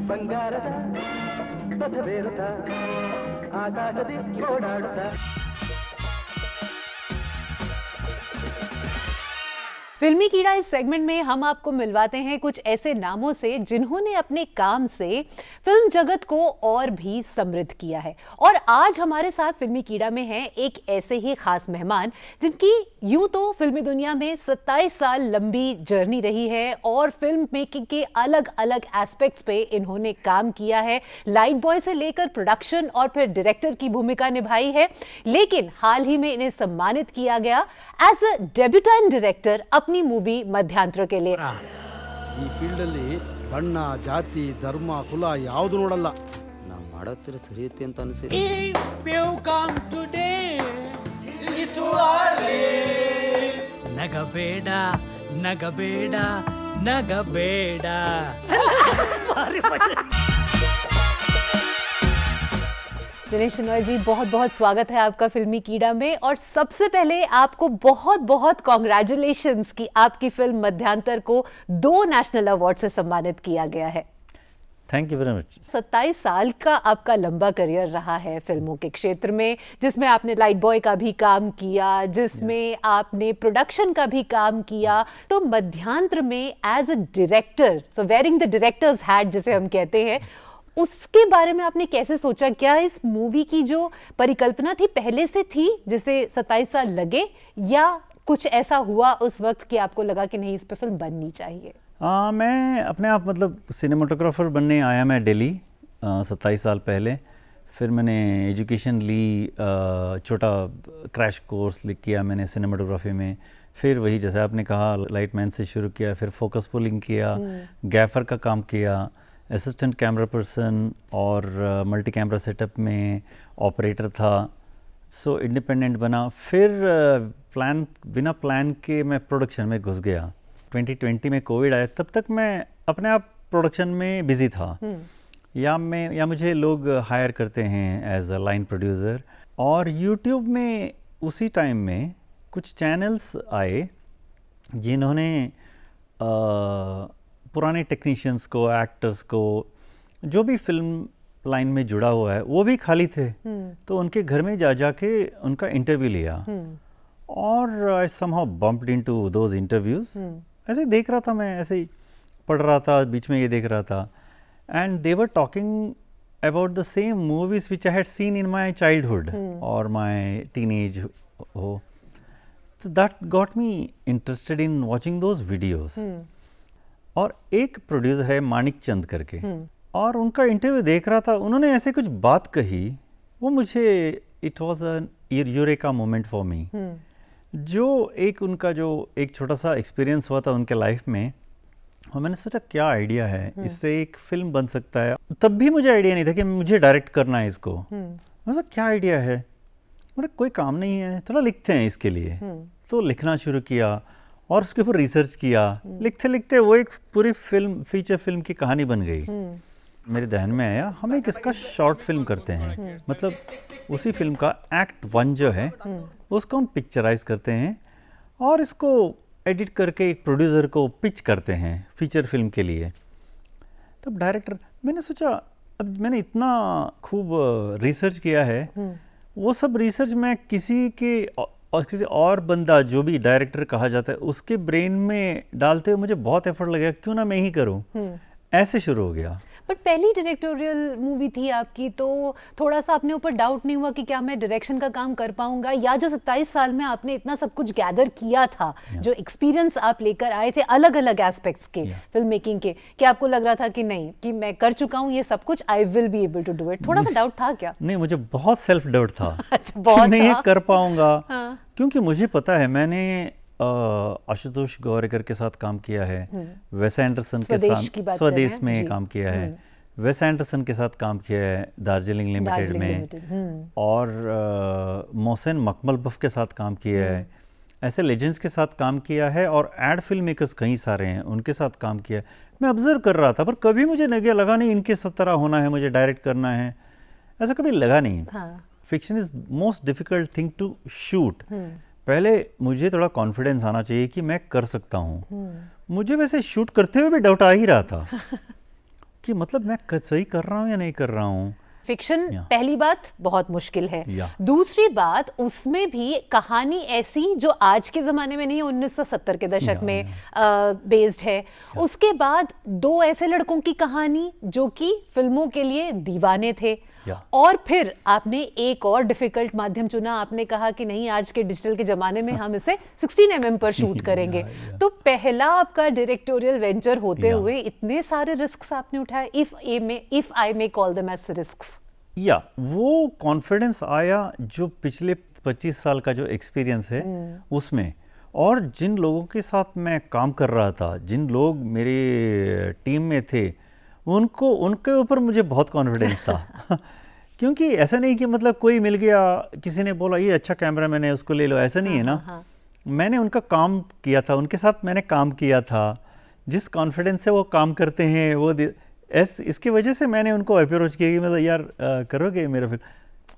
ಬಂಗಾರದ ಪಥವೇರುತ್ತ ಆಕಾಶದಿ ಓಡಾಡುತ್ತ. फिल्मी कीड़ा इस सेगमेंट में हम आपको मिलवाते हैं कुछ ऐसे नामों से जिन्होंने अपने काम से फिल्म जगत को और भी समृद्ध किया है। और आज हमारे साथ फिल्मी कीड़ा में हैं एक ऐसे ही खास मेहमान जिनकी यूं तो फिल्मी दुनिया में 27 साल लंबी जर्नी रही है और फिल्म मेकिंग के अलग अलग एस्पेक्ट्स पे इन्होंने काम किया है। लाइट बॉय से लेकर प्रोडक्शन और फिर डायरेक्टर की भूमिका निभाई है, लेकिन हाल ही में इन्हें सम्मानित किया गया एज अ डेब्यूटेंट डायरेक्टर अपनी मूवी मध्यांतर के लिए। ಈ ಫೀಲ್ಡ್ ಅಲ್ಲಿ ಬಣ್ಣ ಜಾತಿ ಧರ್ಮ ಕುಲ ಯಾವುದು ನೋಡಲ್ಲ. ನಾವು ಮಾಡೋತ್ತಿರ ಸರಿ ಐತಿ ಅಂತ ಅನಿಸಿ. ನಗಬೇಡ ನಗಬೇಡ ನಗಬೇಡ. दिनेश शनॉय जी, बहुत बहुत स्वागत है आपका फिल्मी कीड़ा में। और सबसे पहले आपको बहुत बहुत कॉन्ग्रेचुलेशंस कि आपकी फिल्म मध्यांतर को 2 नेशनल अवार्ड से सम्मानित किया गया है। Thank you very much. 27 साल का आपका लंबा करियर रहा है फिल्मों के क्षेत्र में, जिसमें आपने लाइट बॉय का भी काम किया, जिसमें आपने प्रोडक्शन का भी काम किया। तो मध्यांतर में as a director, so wearing the director's hat जिसे हम कहते हैं, उसके बारे में आपने कैसे सोचा? क्या इस मूवी की जो परिकल्पना थी पहले से थी जिसे 27 साल लगे, या कुछ ऐसा हुआ उस वक्त कि आपको लगा कि नहीं इस पे फिल्म बननी चाहिए? मैं अपने आप मतलब सिनेमाटोग्राफर बनने आया मैं दिल्ली 27 साल पहले। फिर मैंने एजुकेशन ली, छोटा क्रैश कोर्स किया मैंने सिनेमाटोग्राफी में। फिर वही जैसे आपने कहा लाइटमैन से शुरू किया, फिर फोकस पुलिंग किया, गैफर का काम किया, असिस्टेंट कैमरा पर्सन और मल्टी कैमरा सेटअप में ऑपरेटर था। सो इंडिपेंडेंट बना। फिर बिना प्लान के मैं प्रोडक्शन में घुस गया। 2020 में कोविड आया, तब तक मैं अपने आप प्रोडक्शन में बिज़ी था। या मुझे लोग हायर करते हैं एज अ लाइन प्रोड्यूसर। और यूट्यूब में उसी टाइम में कुछ चैनल्स आए जिन्होंने पुराने टेक्नीशियंस को, एक्टर्स को, जो भी फिल्म लाइन में जुड़ा हुआ है वो भी खाली थे। तो उनके घर में जाके उनका इंटरव्यू लिया। और I somehow bumped into those interviews. ऐसे ही देख रहा था मैं, ऐसे ही पढ़ रहा था, बीच में ये देख रहा था। And they were talking about the same movies which I had seen in my childhood और माई टीनेज हो। तो that got me interested in watching those videos. और एक प्रोड्यूसर है मानिक चंद करके, और उनका इंटरव्यू देख रहा था। उन्होंने ऐसे कुछ बात कही, वो मुझे it was an eureka moment for me. जो उनका एक छोटा सा एक्सपीरियंस हुआ था उनके लाइफ में, और मैंने सोचा क्या आइडिया है, इससे एक फिल्म बन सकता है। तब भी मुझे आइडिया नहीं था कि मुझे डायरेक्ट करना है इसको। मतलब क्या आइडिया है, मतलब कोई काम नहीं है, थोड़ा लिखते हैं इसके लिए। तो लिखना शुरू किया और उसके ऊपर रिसर्च किया। लिखते लिखते वो एक पूरी फिल्म, फीचर फिल्म की कहानी बन गई। मेरे ध्यान में आया हम एक इसका शॉर्ट फिल्म करते हैं। मतलब उसी फिल्म का एक्ट 1 जो है उसको हम पिक्चराइज करते हैं और इसको एडिट करके एक प्रोड्यूसर को पिच करते हैं फीचर फिल्म के लिए। तब डायरेक्टर, मैंने सोचा अब मैंने इतना खूब रिसर्च किया है, वो सब रिसर्च मैं किसी और बंदा जो भी डायरेक्टर कहा जाता है उसके ब्रेन में डालते हुए मुझे बहुत एफर्ट लगेगा, क्यों ना मैं ही करूं। ऐसे शुरू हो गया। बट पहली डायरेक्टोरियल मूवी थी आपकी, तो थोड़ा सा अपने ऊपर डाउट नहीं हुआ कि क्या मैं डायरेक्शन का काम कर पाऊंगा? या जो 27 साल में आपने इतना सब कुछ गैदर किया था, जो एक्सपीरियंस आप लेकर आए थे अलग अलग एस्पेक्ट्स के फिल्म मेकिंग के, क्या आपको लग रहा था कि नहीं कि मैं कर चुका हूँ ये सब कुछ, I will be able to do it? थोड़ा सा डाउट था क्या? नहीं, मुझे बहुत सेल्फ डाउट था। अच्छा, बहुत मैं ये कर पाऊंगा। क्योंकि मुझे पता है मैंने आशुतोष गौरेकर के साथ काम किया है, वेस एंडरसन के साथ स्वदेश में काम किया है, वेस एंडरसन के साथ काम किया है दार्जिलिंग लिमिटेड में, और मोहसिन मकमलबफ के साथ काम किया है। ऐसे लेजेंड्स के साथ काम किया है और एड फिल्म मेकर्स कई सारे हैं, उनके साथ काम किया है। मैं ऑब्जर्व कर रहा था, पर कभी मुझे लगा नहीं इनके तरह होना है, मुझे डायरेक्ट करना है, ऐसा कभी लगा नहीं। Fiction is most difficult thing to shoot. पहले मुझे थोड़ा कॉन्फिडेंस आना चाहिए कि मैं कर सकता हूँ। मुझे वैसे शूट करते हुए भी डाउट आ ही रहा था कि मतलब मैं सही कर रहा हूँ या नहीं कर रहा हूँ। फिक्शन या। पहली बात बहुत मुश्किल है, या। दूसरी बात उसमें भी कहानी ऐसी जो आज के ज़माने में नहीं, 1970 के दशक में बेस्ड है। उसके बाद दो ऐसे लड़कों की कहानी जो कि फिल्मों के लिए दीवाने थे, या। और फिर आपने एक और डिफिकल्ट माध्यम चुना। आपने कहा कि नहीं, आज के डिजिटल के ज़माने में हम इसे 16 mm पर शूट करेंगे। तो पहला आपका डायरेक्टोरियल वेंचर होते हुए इतने सारे रिस्क्स आपने उठाए, if I may call them as risks. या वो कॉन्फिडेंस आया जो पिछले 25 साल का जो एक्सपीरियंस है उसमें, और जिन लोगों के साथ मैं काम कर रहा था, जिन लोग मेरे टीम में थे, उनके ऊपर मुझे बहुत कॉन्फिडेंस था। क्योंकि ऐसा नहीं कि मतलब कोई मिल गया, किसी ने बोला ये अच्छा कैमरामैन है उसको ले लो, ऐसा नहीं है ना। मैंने उनका काम किया था, उनके साथ मैंने काम किया था। जिस कॉन्फिडेंस से वो काम करते हैं वो इसकी वजह से मैंने उनको अप्रोच किया कि मतलब यार करोगे मेरा फिल्म,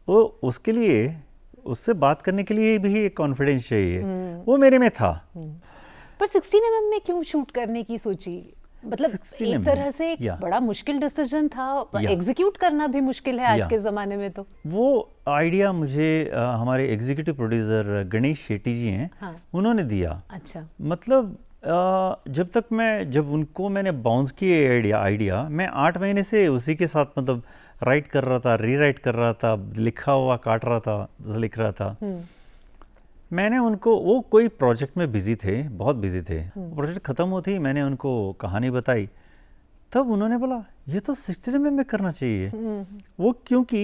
वो उसके लिए, उससे बात करने के लिए भी एक कॉन्फिडेंस चाहिए, वो मेरे में था। पर 16 mm में क्यों शूट करने की सोची? मतलब 16 एक mm, तरह से एक बड़ा मुश्किल डिसीजन था, एग्जीक्यूट करना भी मुश्किल है आज के ज़माने में। तो वो आइडिया मुझे हमारे एग्जीक्यूटिव प्रोड्यूसर गणेश शेट्टी जी हैं, उन्होंने दिया। अच्छा। मतलब जब उनको मैंने बाउंस किए आइडिया, मैं 8 महीने से उसी के साथ मतलब राइट कर रहा था, रीराइट कर रहा था, लिखा हुआ काट रहा था, लिख रहा था। मैंने उनको, वो कोई प्रोजेक्ट में बिजी थे, बहुत बिजी थे, प्रोजेक्ट ख़त्म होती ही मैंने उनको कहानी बताई, तब उन्होंने बोला ये तो 16 mm में करना चाहिए। वो क्योंकि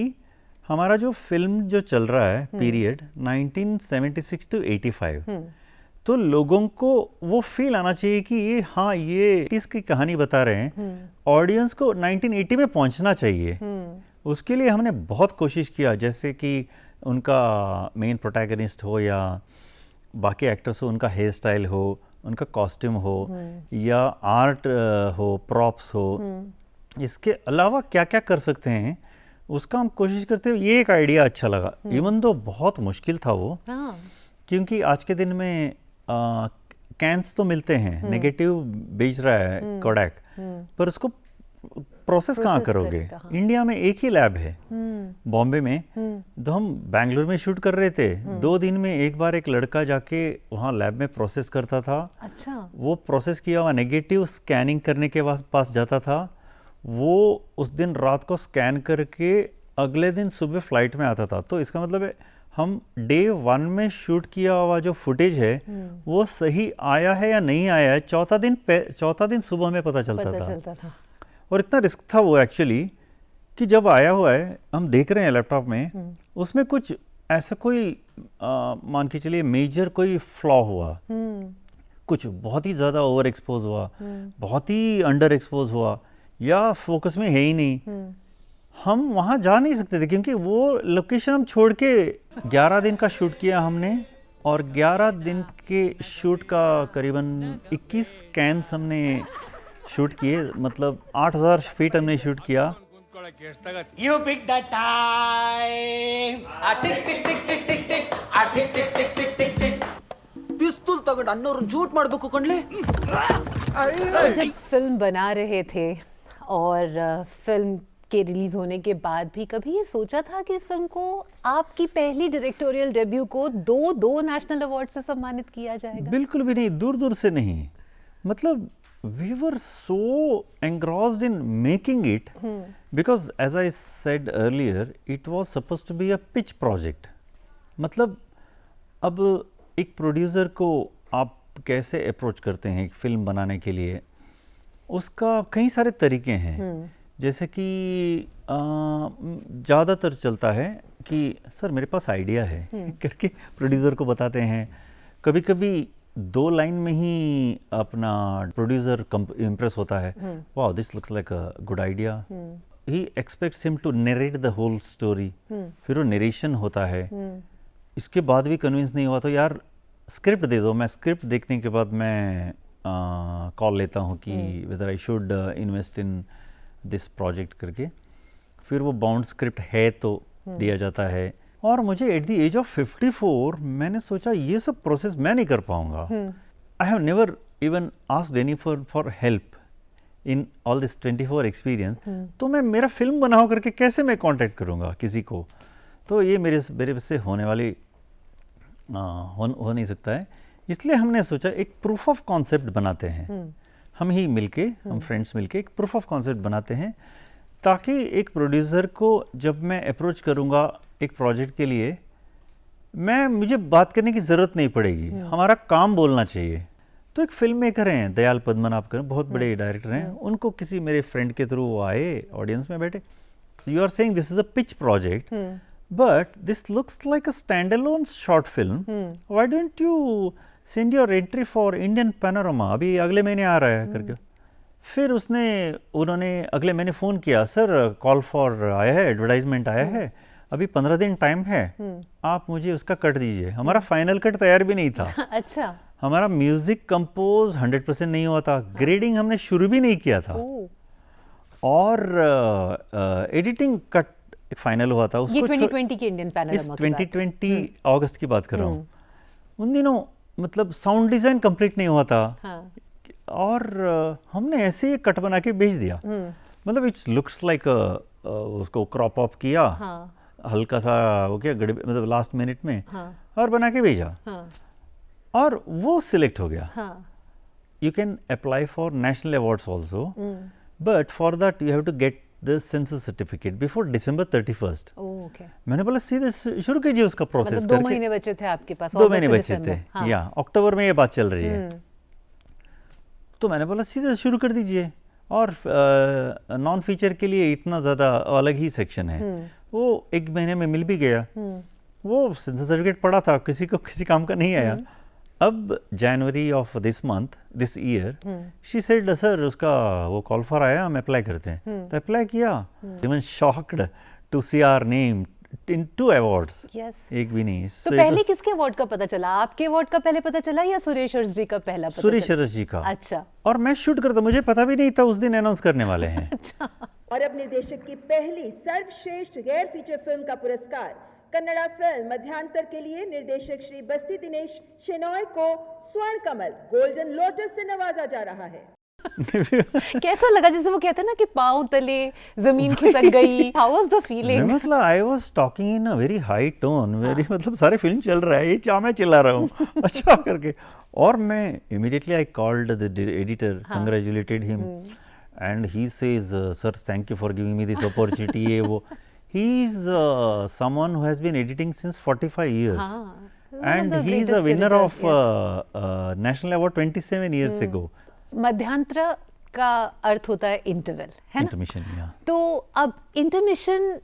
हमारा जो फिल्म जो चल रहा है पीरियड 1976 to 85, तो लोगों को वो फील आना चाहिए कि ये, हाँ ये 80s की कहानी बता रहे हैं, ऑडियंस को 1980 में पहुंचना चाहिए। उसके लिए हमने बहुत कोशिश किया, जैसे कि उनका मेन प्रोटैगनिस्ट हो या बाकी एक्टर्स हो, उनका हेयर स्टाइल हो, उनका कॉस्ट्यूम हो, या आर्ट हो, प्रॉप्स हो, इसके अलावा क्या क्या कर सकते हैं उसका हम कोशिश करते हुए ये एक आइडिया अच्छा लगा। इवन दो बहुत मुश्किल था वो, क्योंकि आज के दिन में कैंस तो मिलते हैं, नेगेटिव बेच रहा है कोडैक, पर उसको प्रोसेस कहाँ करोगे? इंडिया में एक ही लैब है, बॉम्बे में। तो हम बैंगलोर में शूट कर रहे थे, 2 दिन में एक बार एक लड़का जाके वहाँ लैब में प्रोसेस करता था। अच्छा। वो प्रोसेस किया हुआ नेगेटिव स्कैनिंग करने के पास जाता था, वो उस दिन रात को स्कैन करके अगले दिन सुबह फ्लाइट में आता था। तो इसका मतलब है हम डे 1 में शूट किया हुआ जो फुटेज है वो सही आया है या नहीं आया है, चौथा दिन सुबह में पता चलता था। और इतना रिस्क था वो एक्चुअली कि जब आया हुआ है, हम देख रहे हैं लैपटॉप में, उसमें कुछ ऐसा कोई मान के चलिए मेजर कोई फ्लॉ हुआ, कुछ बहुत ही ज़्यादा ओवर एक्सपोज हुआ, बहुत ही अंडर एक्सपोज हुआ, या फोकस में है ही नहीं, हम वहाँ जा नहीं सकते थे। क्योंकि वो लोकेशन हम छोड़ के 11 दिन का शूट किया हमने, और 11 दिन के शूट का करीबन 21 कैंस हमने शूट किए, मतलब 8000 फीट हमने शूट किया। You pick the time. Tick tick tick tick tick tick. Tick tick tick tick tick tick. ಪಿಸ್ತೂಲ್ ತಗೊಂಡು ಅನ್ನೋರನ್ನ ಶೂಟ್ ಮಾಡಬೇಕು ಕಣ್ಲೆ. जब फिल्म बना रहे थे और फिल्म के रिलीज होने के बाद भी कभी ये सोचा था कि इस फिल्म को, आपकी पहली डायरेक्टोरियल डेब्यू को दो नेशनल अवार्ड से सम्मानित किया जाएगा? बिल्कुल भी नहीं, दूर दूर से नहीं। मतलब we were so engrossed in making it because as I said earlier it was supposed to be a pitch project. मतलब अब एक प्रोड्यूसर को आप कैसे अप्रोच करते हैं एक फिल्म बनाने के लिए, उसका कई सारे तरीके हैं। जैसे कि ज़्यादातर चलता है कि सर मेरे पास आइडिया है करके प्रोड्यूसर को बताते हैं। कभी कभी 2 लाइन में ही अपना प्रोड्यूसर इम्प्रेस होता है, wow this looks like a good idea, he expects him to narrate the whole story. फिर वो नरेशन होता है, इसके बाद भी कन्विंस नहीं हुआ तो यार स्क्रिप्ट दे दो। मैं स्क्रिप्ट देखने के बाद मैं कॉल लेता हूँ कि whether I should invest in this project करके। फिर वो बाउंड स्क्रिप्ट है तो दिया जाता है। और मुझे एट द एज ऑफ 54 मैंने सोचा ये सब प्रोसेस मैं नहीं कर पाऊंगा। I have never even asked any for help. In all this 24 experience, तो मैं मेरा फिल्म बना हो करके कैसे मैं कांटेक्ट करूँगा किसी को? तो ये मेरे से होने वाली हो नहीं सकता है। इसलिए हमने सोचा एक प्रूफ ऑफ कॉन्सेप्ट बनाते हैं, हम ही मिलके, हम फ्रेंड्स मिलके एक प्रूफ ऑफ कॉन्सेप्ट बनाते हैं, ताकि एक प्रोड्यूसर को जब मैं अप्रोच करूँगा एक प्रोजेक्ट के लिए, मुझे बात करने की ज़रूरत नहीं पड़ेगी, हमारा काम बोलना चाहिए। तो एक फिल्म मेकर हैं दयाल पद्मनाभकर, बहुत बड़े डायरेक्टर हैं, उनको किसी मेरे फ्रेंड के थ्रू वो आए, ऑडियंस में बैठे, you are saying this is a pitch project, but this looks like a stand alone short film, why don't you send your entry for Indian Panorama, अभी अगले महीने आ रहा है करके। फिर उन्होंने अगले महीने फ़ोन किया, सर कॉल फॉर आया है, एडवर्टाइजमेंट आया है, अभी 15 दिन टाइम है, आप मुझे उसका कट दीजिए। हमारा फाइनल कट तैयार भी नहीं था। अच्छा। हमारा म्यूजिक कंपोज 100% नहीं हुआ था, ग्रेडिंग हमने शुरू भी नहीं किया था, और एडिटिंग कट फाइनल हुआ था। ये 2020 के इंडियन पैनोरमा इस 2020 अगस्त की बात कर रहा हूँ। उन दिनों मतलब साउंड डिज़ाइन कंप्लीट नहीं हुआ था, और हमने ऐसे ही कट बना के भेज दिया। मतलब इट्स लुक्स लाइक उसको क्रॉप ऑफ किया, हल्का सा हो गया मतलब लास्ट मिनट में, और बना के भेजा, और वो सिलेक्ट हो गया। You can apply for national awards also, but for that you have to get the censor certificate before December 31st। मैंने बोला सीधे शुरू कीजिए उसका प्रोसेस मतलब करके। 2 महीने बचे थे आपके पास? 2 महीने बचे थे, या अक्टूबर में ये बात चल रही है। तो मैंने बोला सीधे शुरू कर दीजिए, और नॉन फीचर के लिए इतना ज़्यादा अलग ही सेक्शन है, वो 1 महीने में मिल भी गया। वो सेंसस सर्टिफिकेट पड़ा था, किसी को किसी काम का नहीं आया। अब January of this year she said sir उसका वो कॉल फॉर आया, हम अप्लाई करते हैं। तो अप्लाई किया, even shocked to see our name in 2 awards. एक भी नहीं। तो पहले किसके अवार्ड का पता चला? आपके अवार्ड का पहले पता चला या सुरेश अर्श जी का पहला पता सुरेश चला? अर्श जी का। अच्छा। और मैं शूट करता, मुझे पता भी नहीं था उस दिन अनाउंस करने वाले हैं। अच्छा। और अब निर्देशक की पहली सर्वश्रेष्ठ गैर फीचर फिल्म का पुरस्कार कन्नड़ा फिल्म मध्यांतर के लिए निर्देशक श्री बस्ती दिनेश शेनॉय को स्वर्ण कमल गोल्डन लोटस से नवाजा जा रहा है। कैसा लगा? जैसे वो कहते हैं ना कि पांव तले जमीन खिसक गई। How was the feeling? मतलब I was talking in a very high tone, very मतलब सारे फिल्म चल रहा है, ये क्या मैं चिल्ला रहा हूँ अच्छा करके। और मैं immediately I called the editor, congratulated him, and he says sir thank you for giving me this opportunity. ये वो he is someone who has been editing since 45 years, and he is a winner of national award 27 years ago. मध्यांतर का अर्थ होता है interval, है ना? Intermission, या। तो अब इंटरमिशन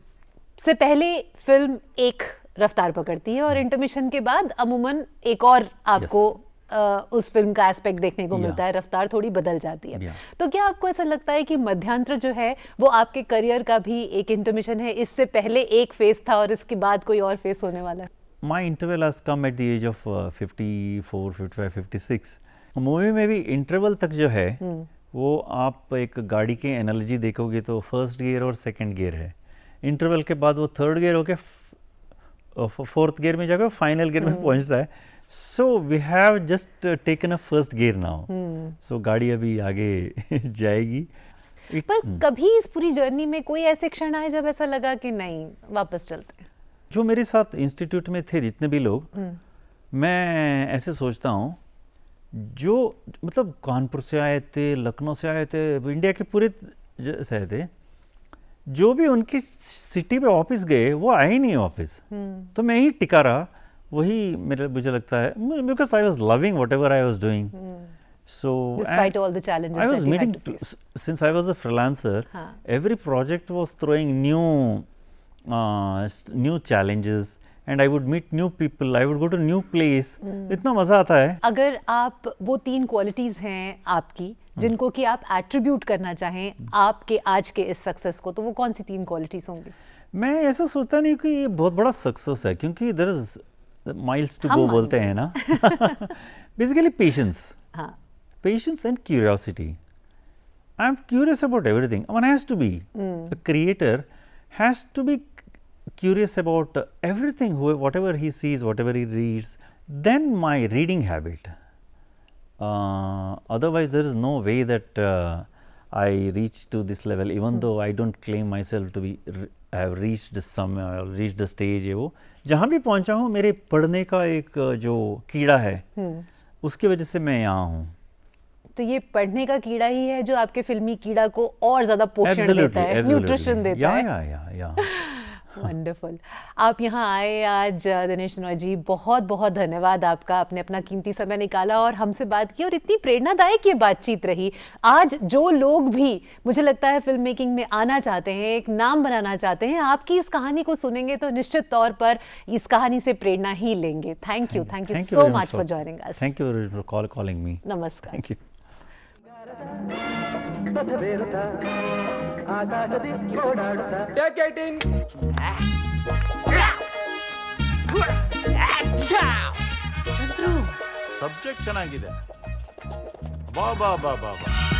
से पहले फिल्म एक रफ्तार पकड़ती है, और इंटरमिशन के बाद अमूमन एक और आपको उस फिल्म का एस्पेक्ट देखने को मिलता है, रफ्तार थोड़ी बदल जाती है। तो क्या आपको ऐसा लगता है कि मध्यांतर जो है वो आपके करियर का भी एक इंटरमिशन है? इससे पहले एक फेस था और इसके बाद कोई और फेस होने वाला है? My interval has come at the age of 54, 55, 56। Movie में भी इंटरवल तक जो है वो आप एक गाड़ी की एनालॉजी देखोगे तो फर्स्ट गियर और सेकंड गियर है, इंटरवल के बाद वो थर्ड गियर होके फोर्थ गियर में जाकर फाइनल गियर में पहुंचता है। So we have just taken a first gear now. So गाड़ी अभी आगे जाएगी। पर कभी इस पूरी जर्नी में कोई ऐसे क्षण आए जब ऐसा लगा कि नहीं वापस चलते हैं? जो मेरे साथ इंस्टीट्यूट में थे जितने भी लोग, मैं ऐसे सोचता हूँ, जो मतलब कानपुर से आए थे, लखनऊ से आए थे, इंडिया के पूरे से आए थे, जो भी उनकी सिटी पे ऑफिस गए वो आए ही नहीं वापस। तो मैं ही टिका रहा, वही मुझे लगता है, because I was loving whatever I was doing. So despite all the challenges I was that you meeting had to face. Since I was a freelancer, every project was throwing new challenges, and I would meet new people, I would go to new place. इतना मजा आता है। अगर आप वो 3 qualities हैं आपकी जिनको कि आप एट्रीब्यूट करना चाहें आपके आज के इस सक्सेस को, तो वो कौन सी 3 क्वालिटीज होंगी? मैं ऐसा सोचता नहीं कि ये बहुत बड़ा सक्सेस है, क्योंकि there is miles to go बोलते हैं ना। Basically patience and curiosity. I am curious about everything. One has to be a creator, has to be curious about everything, whatever he sees, whatever he reads. Then my reading habit. Otherwise there is no way that I reached to this level, even though I don't claim myself to be, I have reached some, reached the stage है वो. जहाँ भी पहुँचा हूँ मेरे पढ़ने का एक जो कीड़ा है, उसकी वजह से मैं यहाँ हूँ. तो ये पढ़ने का कीड़ा ही है जो आपके फिल्मी कीड़ा को और ज्यादा पोषण देता है, न्यूट्रिशन देता है. या. वंडरफुल. आप यहाँ आए आज दिनेश सोनॉय जी, बहुत बहुत धन्यवाद आपका. आपने अपना कीमती समय निकाला और हमसे बात की और इतनी प्रेरणादायक ये बातचीत रही. आज जो लोग भी मुझे लगता है फिल्म मेकिंग में आना चाहते हैं, एक नाम बनाना चाहते हैं, आपकी इस कहानी को सुनेंगे तो निश्चित तौर पर इस कहानी से प्रेरणा ही लेंगे. Thank you so much for joining us. Thank you for calling me. नमस्कार. Thank you. ಪಥವೇರುತ್ತ ಆಕಾಶದಿ ಓಡಾಡುತ್ತ ಟೇಕ್ 18. ಸಬ್ಜೆಕ್ಟ್ ಚೆನ್ನಾಗಿದೆ. ಬಾ ಬಾ ಬಾ ಬಾ ಬಾ